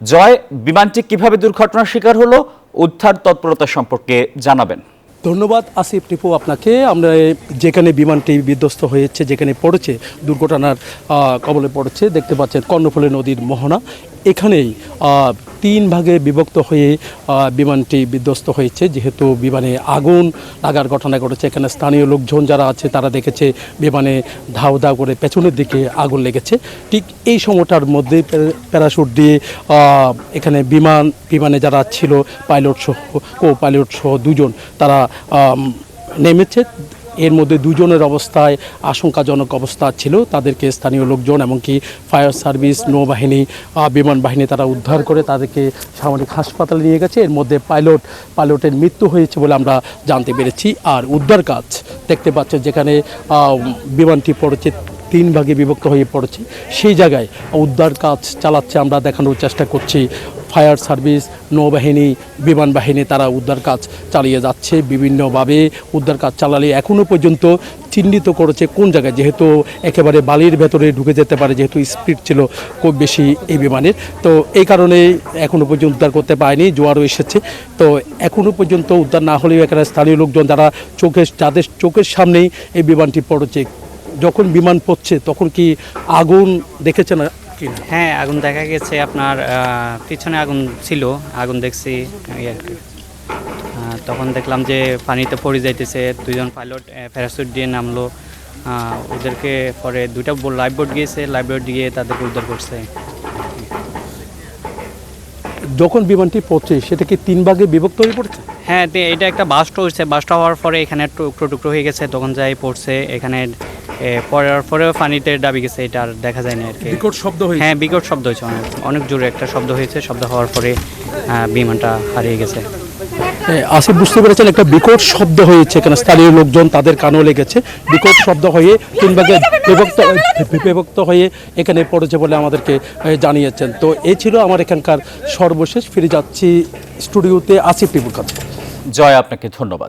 জয়, বিমানটি কিভাবে দুর্ঘটনার শিকার হলো, উদ্ধার তৎপরতা সম্পর্কে জানাবেন। ধন্যবাদ আসিফ টিপু আপনাকে। আমরা যেখানে বিমানটি বিধ্বস্ত হয়েছে, যেখানে পড়েছে, দুর্ঘটনার কবলে পড়েছে, দেখতে পাচ্ছেন কর্ণফুলী নদীর মোহনা। এখানেই 3 ভাগে বিভক্ত হয়ে বিমানটি বিধ্বস্ত হয়েছে। যেহেতু বিমানে আগুন লাগার ঘটনা ঘটেছে, এখানে স্থানীয় লোকজন যারা আছে তারা দেখেছে বিমানে ধাউ ধাউ করে পেছনের দিকে আগুন লেগেছে। ঠিক এই সময়টার মধ্যে প্যারাশুট দিয়ে এখানে বিমানে যারা ছিল পাইলট সহ পাইলট সহ দুজন তারা নেমেছে। এর মধ্যে দুজনের অবস্থায় আশঙ্কাজনক অবস্থা ছিল। তাদেরকে স্থানীয় লোকজন এমনকি ফায়ার সার্ভিস, নৌবাহিনী, বিমান বাহিনী তারা উদ্ধার করে তাদেরকে সামরিক হাসপাতালে নিয়ে গেছে। এর মধ্যে পাইলটের মৃত্যু হয়েছে বলে আমরা জানতে পেরেছি। আর উদ্ধার কাজ দেখতে পাচ্ছেন, যেখানে বিমানটি পড়েছে 3 ভাগে বিভক্ত হয়ে পড়েছে, সেই জায়গায় উদ্ধার কাজ চালাচ্ছে। আমরা দেখানোর চেষ্টা করছি ফায়ার সার্ভিস, নৌবাহিনী, বিমান বাহিনী তারা উদ্ধার কাজ চালিয়ে যাচ্ছে। বিভিন্নভাবে উদ্ধার কাজ চালালে এখনও পর্যন্ত চিহ্নিত করেছে কোন জায়গায়, যেহেতু একেবারে বালির ভেতরে ঢুকে যেতে পারে, যেহেতু স্পিড ছিল খুব বেশি এই বিমানের। তো এই কারণে এখনও পর্যন্ত উদ্ধার করতে পারেনি, জোয়ারও এসেছে। তো এখনও পর্যন্ত উদ্ধার না হলেও এখানে স্থানীয় লোকজন যারা যাদের চোখের সামনেই এই বিমানটি পড়েছে, যখন বিমান পড়ছে তখন কি আগুন দেখেছে না? হ্যাঁ, আগুন দেখা গেছে। আপনার পিছনে আগুন ছিল, আগুন দেখছি এই আর কি। তখন দেখলাম যে পানিতে পড়ে যাইতেছে। 2জন পাইলট প্যারাশুট দিয়ে নামলো। ওদেরকে পরে 2টা লাইফ বোট গিয়েছে, লাইফ বোট গিয়ে তাদেরকে উদ্ধার করছে। যখন বিমানটি পড়ছে সেটা কি 3 ভাগে বিভক্ত হয়ে পড়ছে? হ্যাঁ, এটা একটা বাস্ট হয়েছে। বাস্ট হওয়ার পরে এখানে টুকরো টুকরো হয়ে গেছে। তখন যাই পড়ছে এখানে, পড়ার পরেও পানিতে ডাবি গেছে। এটা আর দেখা যায় না আর কি। বিকট শব্দ হয়েছে? হ্যাঁ, বিকট শব্দ হয়েছে, অনেক জোরে একটা শব্দ হয়েছে। শব্দ হওয়ার পরে বিমানটা হারিয়ে গেছে। আসিফ, বুঝতে পেরেছেন, একটা বিকট শব্দ হয়েছে। এখানে স্থানীয় লোকজন তাদের কানও লেগেছে। বিকট শব্দ হয়ে 3 ভাগে বিভক্ত হয়ে এখানে পড়েছে বলে আমাদেরকে জানিয়েছেন। তো এই ছিল আমার এখানকার সর্বশেষ। ফিরে যাচ্ছি স্টুডিওতে আসিফ টিপুর কাছে। জয়, আপনাকে ধন্যবাদ।